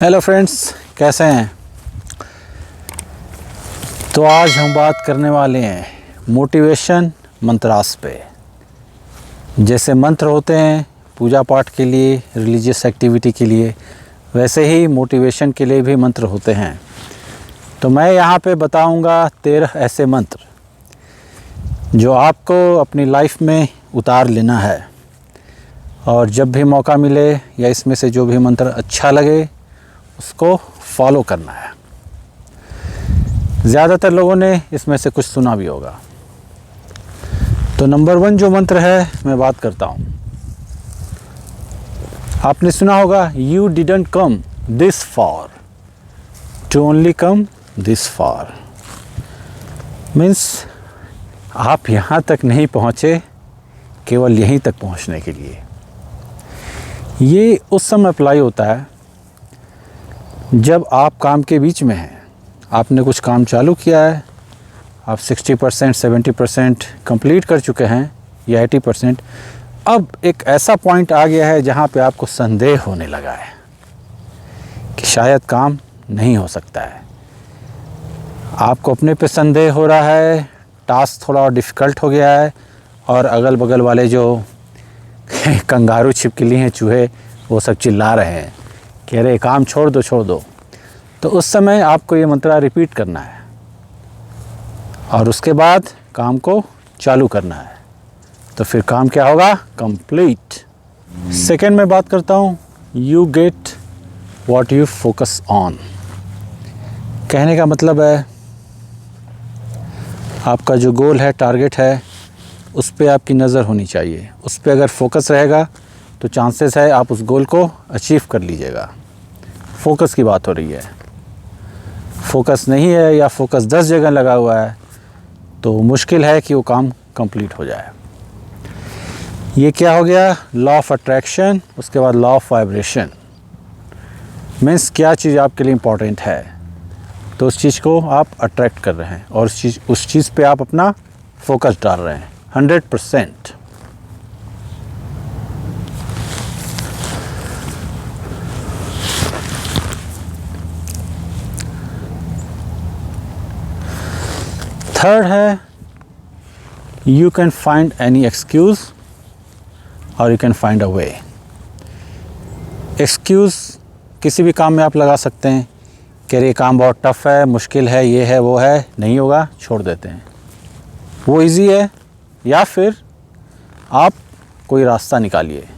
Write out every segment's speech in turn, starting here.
Hello friends, कैसे हैं। तो आज हम बात करने वाले हैं मोटिवेशन मंत्रास पे। जैसे मंत्र होते हैं पूजा पाठ के लिए, रिलीजियस एक्टिविटी के लिए, वैसे ही मोटिवेशन के लिए भी मंत्र होते हैं। तो मैं यहाँ पे बताऊँगा 13 ऐसे मंत्र जो आपको अपनी लाइफ में उतार लेना है। और जब भी मौका मिले या इसमें से जो भी मंत्र अच्छा लगे उसको फॉलो करना है। ज़्यादातर लोगों ने इसमें से कुछ सुना भी होगा। तो नंबर 1 जो मंत्र है मैं बात करता हूँ। आपने सुना होगा, you didn't come this far to only come this far. Means आप यहाँ तक नहीं पहुँचे केवल यहीं तक पहुँचने के लिए। ये उस समय अप्लाई होता है जब आप काम के बीच में हैं, आपने कुछ काम चालू किया है, आप 60% 70% कंप्लीट कर चुके हैं या 80%। अब एक ऐसा पॉइंट आ गया है जहाँ पे आपको संदेह होने लगा है कि शायद काम नहीं हो सकता है। आपको अपने पे संदेह हो रहा है, टास्क थोड़ा और डिफ़िकल्ट हो गया है, और अगल बगल वाले जो कंगारू छिपकली हैं, चूहे, वो सब चिल्ला रहे हैं कि अरे काम छोड़ दो। तो उस समय आपको ये मंत्र रिपीट करना है और उसके बाद काम को चालू करना है। तो फिर काम क्या होगा? कंप्लीट। सेकेंड में बात करता हूँ, you get what you focus on. कहने का मतलब है आपका जो गोल है, टारगेट है, उस पे आपकी नज़र होनी चाहिए। उस पे अगर फोकस रहेगा तो चांसेस है आप उस गोल को अचीव कर लीजिएगा। फोकस की बात हो रही है। फोकस नहीं है या फोकस 10 जगह लगा हुआ है तो मुश्किल है कि वो काम कंप्लीट हो जाए। ये क्या हो गया? लॉ ऑफ अट्रैक्शन, उसके बाद लॉ ऑफ वाइब्रेशन। मीन्स क्या चीज़ आपके लिए इम्पॉर्टेंट है तो उस चीज़ को आप अट्रैक्ट कर रहे हैं और उस चीज़ पे आप अपना फोकस डाल रहे हैं 100%। थर्ड है, you can find any excuse और you can find a way. Excuse किसी भी काम में आप लगा सकते हैं कि ये काम बहुत टफ है, मुश्किल है, ये है, वो है, नहीं होगा, छोड़ देते हैं, वो इजी है। या फिर आप कोई रास्ता निकालिए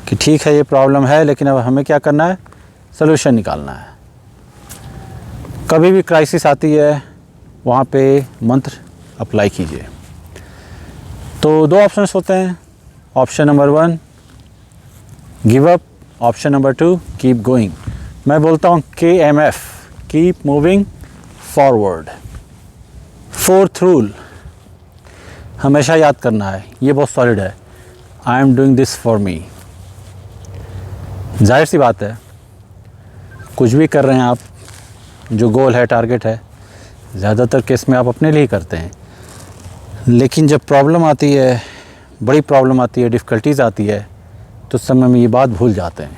कि ठीक है ये प्रॉब्लम है लेकिन अब हमें क्या करना है? सलूशन निकालना है। कभी भी क्राइसिस आती है वहाँ पे मंत्र अप्लाई कीजिए। तो 2 ऑप्शंस होते हैं। Option number 1 give up, option number 2 keep going. मैं बोलता हूँ KMF, keep moving forward. 4th rule हमेशा याद करना है, ये बहुत सॉलिड है। I am doing this for me. जाहिर सी बात है, कुछ भी कर रहे हैं आप, जो गोल है, टारगेट है, ज़्यादातर केस में आप अपने लिए ही करते हैं। लेकिन जब प्रॉब्लम आती है, बड़ी प्रॉब्लम आती है, डिफ़िकल्टीज़ आती है, तो उस समय में ये बात भूल जाते हैं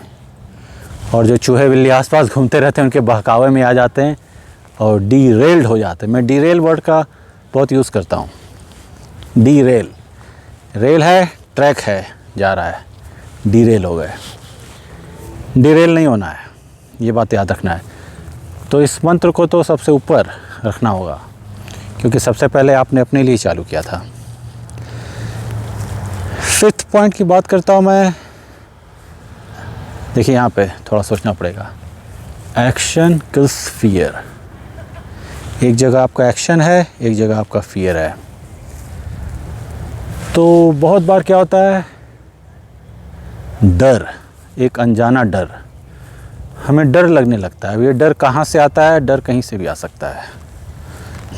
और जो चूहे बिल्ली आसपास घूमते रहते हैं उनके बहकावे में आ जाते हैं और डीरेल्ड हो जाते हैं। मैं डीरेल वर्ड का बहुत यूज़ करता हूँ। डीरेल, रेल है, ट्रैक है, जा रहा है, डीरेल हो गए। डीरेल नहीं होना है, ये बात याद रखना है। तो इस मंत्र को तो सबसे ऊपर रखना होगा क्योंकि सबसे पहले आपने अपने लिए चालू किया था। 5th पॉइंट की बात करता हूँ मैं। देखिए यहाँ पे थोड़ा सोचना पड़ेगा। Action kills fear. एक जगह आपका एक्शन है, एक जगह आपका फियर है। तो बहुत बार क्या होता है, डर, एक अनजाना डर, हमें डर लगने लगता है। अब ये डर कहाँ से आता है? डर कहीं से भी आ सकता है।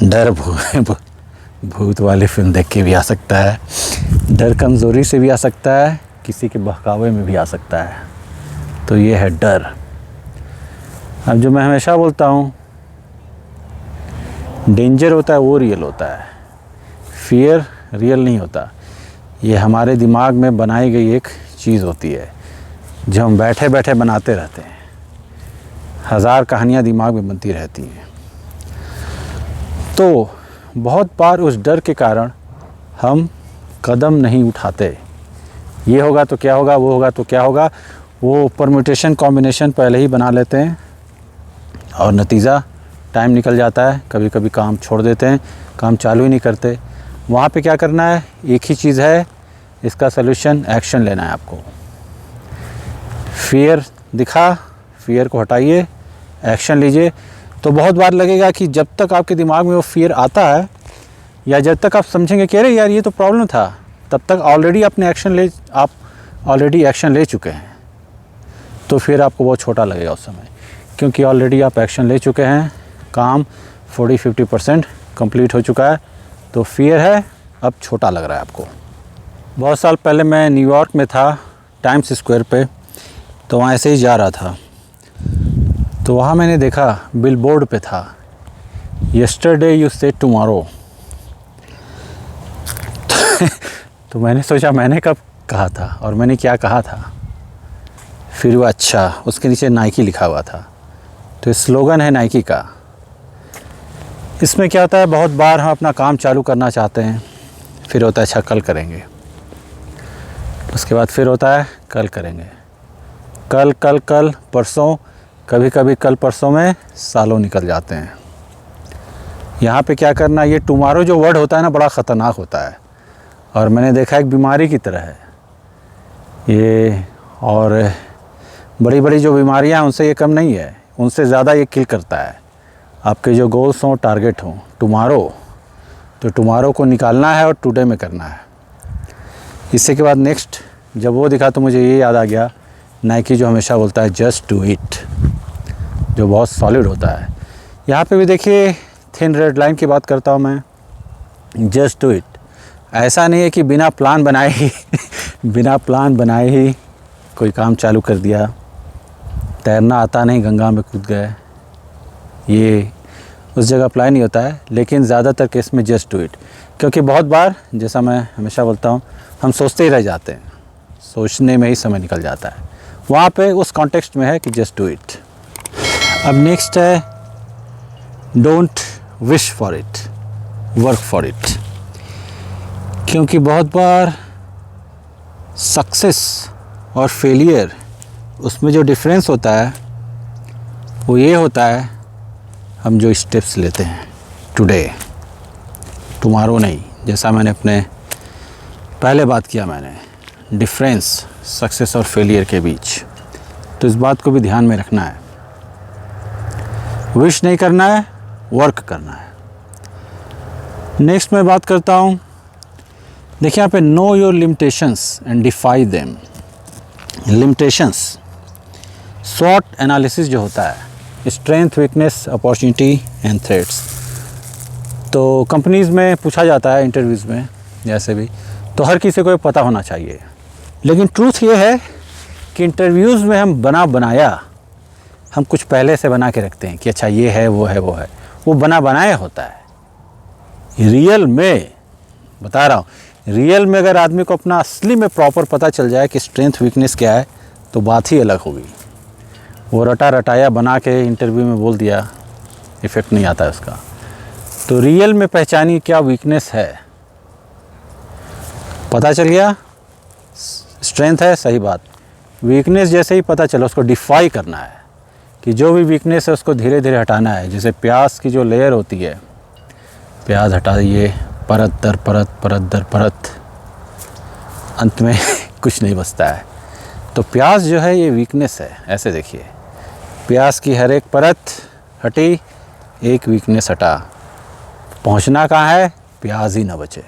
डर भूत वाली फिल्म देख के भी आ सकता है, डर कमज़ोरी से भी आ सकता है, किसी के बहकावे में भी आ सकता है। तो ये है डर। अब जो मैं हमेशा बोलता हूँ, डेंजर होता है वो रियल होता है, फियर रियल नहीं होता। ये हमारे दिमाग में बनाई गई एक चीज़ होती है जो हम बैठे बैठे बनाते रहते हैं। हज़ार कहानियाँ दिमाग में बनती रहती हैं। तो बहुत बार उस डर के कारण हम कदम नहीं उठाते। ये होगा तो क्या होगा, वो होगा तो क्या होगा, वो परम्यूटेशन कॉम्बिनेशन पहले ही बना लेते हैं और नतीजा टाइम निकल जाता है। कभी कभी काम छोड़ देते हैं, काम चालू ही नहीं करते। वहाँ पे क्या करना है, एक ही चीज़ है, इसका सलूशन एक्शन लेना है आपको। फियर दिखा, फियर को हटाइए, एक्शन लीजिए। तो बहुत बार लगेगा कि जब तक आपके दिमाग में वो फियर आता है या जब तक आप समझेंगे कि अरे यार ये तो प्रॉब्लम था, तब तक ऑलरेडी आप ऑलरेडी एक्शन ले चुके हैं। तो फिर आपको बहुत छोटा लगेगा उस समय, क्योंकि ऑलरेडी आप एक्शन ले चुके हैं, काम 40-50% कंप्लीट हो चुका है। तो फियर है, अब छोटा लग रहा है आपको। बहुत साल पहले मैं न्यूयॉर्क में था, टाइम्स स्क्वायर पे, तो वहाँ ऐसे ही जा रहा था। तो वहाँ मैंने देखा बिलबोर्ड पे था, यस्टरडे यू सेड टुमारो। तो मैंने सोचा मैंने कब कहा था और मैंने क्या कहा था। फिर वो अच्छा, उसके नीचे नाइकी लिखा हुआ था। तो ये स्लोगन है नाइकी का। इसमें क्या होता है, बहुत बार हम अपना काम चालू करना चाहते हैं, फिर होता है अच्छा कल करेंगे, उसके बाद फिर होता है कल करेंगे, कल कल कल परसों, कभी कभी कल परसों में सालों निकल जाते हैं। यहाँ पे क्या करना, ये टुमारो जो वर्ड होता है ना, बड़ा ख़तरनाक होता है और मैंने देखा एक बीमारी की तरह है ये। और बड़ी बड़ी जो बीमारियाँ हैं उनसे ये कम नहीं है, उनसे ज़्यादा ये किल करता है। आपके जो गोल्स हों, टारगेट हों, टुमारो, तो टुमारो को निकालना है और टुडे में करना है। इससे के बाद नेक्स्ट जब वो दिखा तो मुझे ये याद आ गया, नाइकी जो हमेशा बोलता है जस्ट डू इट, जो बहुत सॉलिड होता है। यहाँ पे भी देखिए थिन रेड लाइन की बात करता हूँ मैं, जस्ट डू इट। ऐसा नहीं है कि बिना प्लान बनाए ही कोई काम चालू कर दिया। तैरना आता नहीं, गंगा में कूद गए, ये उस जगह अप्लाई नहीं होता है। लेकिन ज़्यादातर केस में जस्ट डू इट, क्योंकि बहुत बार जैसा मैं हमेशा बोलता हूँ, हम सोचते ही रह जाते हैं, सोचने में ही समय निकल जाता है। वहाँ पे उस कॉन्टेक्स्ट में है कि जस्ट डू इट। अब नेक्स्ट है don't wish for it, work for it. क्योंकि बहुत बार सक्सेस और फेलियर, उसमें जो डिफरेंस होता है वो ये होता है, हम जो स्टेप्स लेते हैं टुडे, टुमारो नहीं। जैसा मैंने अपने पहले बात किया, मैंने डिफरेंस सक्सेस और फेलियर के बीच, तो इस बात को भी ध्यान में रखना है। विश नहीं करना है, वर्क करना है। नेक्स्ट मैं बात करता हूँ, देखिए यहाँ पे know your limitations and defy them. Limitations, स्वॉट एनालिसिस जो होता है, strength, weakness, opportunity and threats. तो कंपनीज़ में पूछा जाता है, इंटरव्यूज़ में जैसे भी, तो हर किसी को ये पता होना चाहिए। लेकिन ट्रूथ ये है कि इंटरव्यूज़ में हम बनाया हम कुछ पहले से बना के रखते हैं कि अच्छा ये है, वो है, वो बनाया होता है। रियल में बता रहा हूँ, रियल में अगर आदमी को अपना असली में प्रॉपर पता चल जाए कि स्ट्रेंथ वीकनेस क्या है, तो बात ही अलग होगी। वो रटाया बना के इंटरव्यू में बोल दिया, इफ़ेक्ट नहीं आता है उसका। तो रियल में पहचानिए क्या वीकनेस है, पता चल गया। स्ट्रेंथ है, सही बात। वीकनेस जैसे ही पता चला, उसको डिफाई करना है कि जो भी वीकनेस है उसको धीरे धीरे हटाना है। जैसे प्याज की जो लेयर होती है, प्याज हटाइए परत दर परत, परत दर परत, अंत में कुछ नहीं बचता है। तो प्याज जो है ये वीकनेस है। ऐसे देखिए, प्याज की हर एक परत हटी, एक वीकनेस हटा। पहुंचना कहाँ है, प्याज ही ना बचे।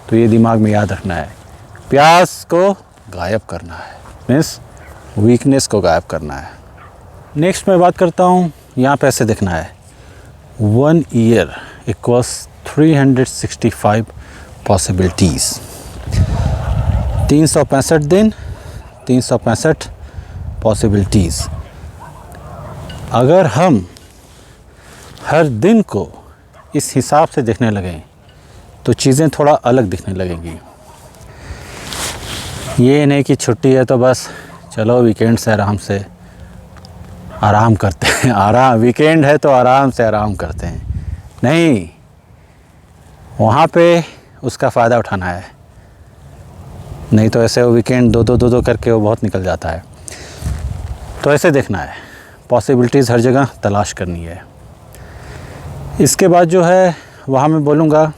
तो ये दिमाग में याद रखना है, प्याज को गायब करना है, मीन्स वीकनेस को गायब करना है। नेक्स्ट मैं बात करता हूँ, यहाँ पे ऐसे देखना है, 1 ईयर इक्वल्स 365 पॉसिबिलिटीज़। 365 दिन, 365 पॉसिबिलिटीज़। अगर हम हर दिन को इस हिसाब से देखने लगें तो चीज़ें थोड़ा अलग दिखने लगेंगी। ये नहीं कि छुट्टी है तो बस चलो वीकेंड से आराम से आराम करते हैं, आराम, वीकेंड है तो आराम से आराम करते हैं। नहीं, वहाँ पे उसका फ़ायदा उठाना है, नहीं तो ऐसे वो वीकेंड दो करके वो बहुत निकल जाता है। तो ऐसे देखना है, पॉसिबिलिटीज़ हर जगह तलाश करनी है। इसके बाद जो है वहाँ मैं बोलूँगा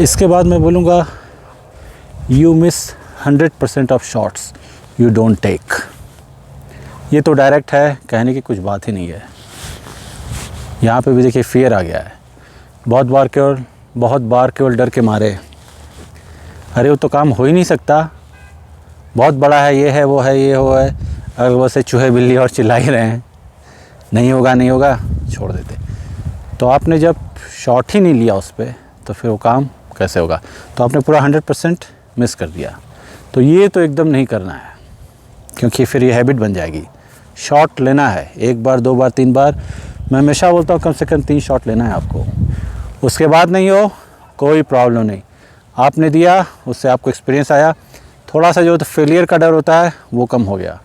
इसके बाद मैं बोलूँगा you miss 100% of shots you don't take. ये तो डायरेक्ट है, कहने की कुछ बात ही नहीं है। यहाँ पे भी देखिए फियर आ गया है। बहुत बार केवल डर के मारे, अरे वो तो काम हो ही नहीं सकता, बहुत बड़ा है, ये है वो है ये वो है, अगर वैसे चूहे बिल्ली और चिल्ला ही रहे हैं नहीं होगा छोड़ देते। तो आपने जब शॉट ही नहीं लिया उस पर तो फिर वो काम कैसे होगा। तो आपने पूरा 100% मिस कर दिया। तो ये तो एकदम नहीं करना है, क्योंकि फिर ये हैबिट बन जाएगी। शॉट लेना है 1 बार 2 बार 3 बार, मैं हमेशा बोलता हूँ कम से कम 3 शॉट लेना है आपको। उसके बाद नहीं हो कोई प्रॉब्लम नहीं, आपने दिया, उससे आपको एक्सपीरियंस आया, थोड़ा सा जो तो फेलियर का डर होता है वो कम हो गया,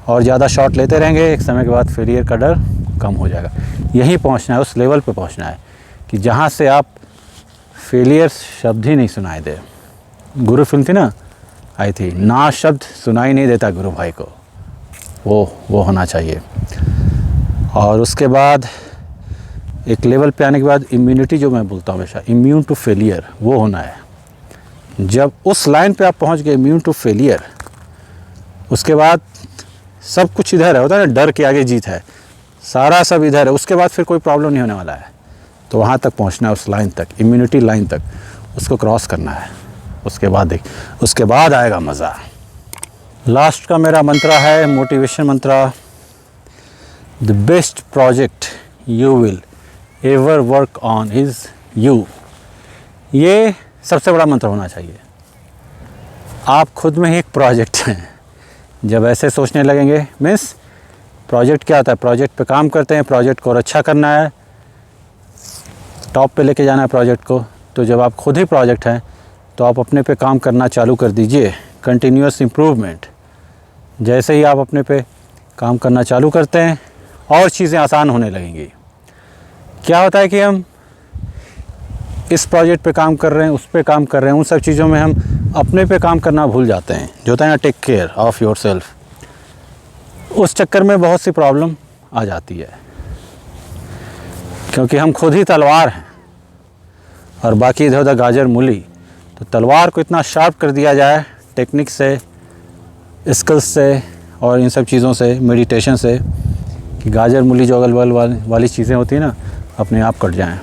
और ज़्यादा शॉट लेते रहेंगे, एक समय के बाद फेलियर का डर कम हो जाएगा। यहीं पहुंचना है, उस लेवल पे पहुंचना है कि जहां से आप फेलियर शब्द ही नहीं सुनाई दे। गुरु फिल्म थी ना, आई थी, ना शब्द सुनाई नहीं देता गुरु भाई को, वो होना चाहिए। और उसके बाद एक लेवल पे आने के बाद इम्यूनिटी, जो मैं बोलता हूँ हमेशा, इम्यून टू फेलियर, वो होना है। जब उस लाइन पे आप पहुँच गए इम्यून टू फेलियर, उसके बाद सब कुछ इधर है, होता है ना, डर के आगे जीत है, सारा सब इधर है, उसके बाद फिर कोई प्रॉब्लम नहीं होने वाला है। तो वहाँ तक पहुँचना है, उस लाइन तक, इम्यूनिटी लाइन तक, उसको क्रॉस करना है। उसके बाद आएगा मज़ा। लास्ट का मेरा मंत्रा है, motivation Mantra, the best project you will ever work on is you. ये सबसे बड़ा मंत्र होना चाहिए। आप खुद में ही एक प्रोजेक्ट हैं। जब ऐसे सोचने लगेंगे, मीन्स प्रोजेक्ट क्या होता है, प्रोजेक्ट पे काम करते हैं, प्रोजेक्ट को और अच्छा करना है, टॉप पे लेके जाना है प्रोजेक्ट को। तो जब आप खुद ही प्रोजेक्ट हैं तो आप अपने पे काम करना चालू कर दीजिए, कंटिन्यूअस इम्प्रूवमेंट। जैसे ही आप अपने पे काम करना चालू करते हैं और चीज़ें आसान होने लगेंगी। क्या होता है कि हम इस प्रोजेक्ट पे काम कर रहे हैं, उस पे काम कर रहे हैं, उन सब चीज़ों में हम अपने पे काम करना भूल जाते हैं, जो होता है ना, take care of yourself. उस चक्कर में बहुत सी प्रॉब्लम आ जाती है, क्योंकि हम खुद ही तलवार हैं और बाकी इधर उधर गाजर मूली। तो तलवार को इतना शार्प कर दिया जाए टेक्निक से, स्किल्स से और इन सब चीज़ों से, मेडिटेशन से, कि गाजर मूली जो अगल बगल वाली चीज़ें होती हैं ना, अपने आप कट जाएं।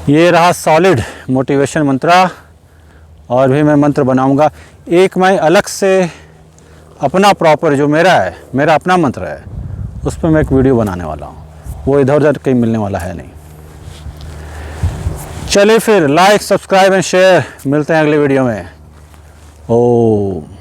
ये रहा सॉलिड मोटिवेशन मंत्रा। और भी मैं मंत्र बनाऊंगा, एक मैं अलग से अपना प्रॉपर जो मेरा है, मेरा अपना मंत्र है, उस पर मैं एक वीडियो बनाने वाला हूँ। वो इधर उधर कहीं मिलने वाला है नहीं। चलिए फिर, लाइक सब्सक्राइब एंड शेयर, मिलते हैं अगले वीडियो में। ओम।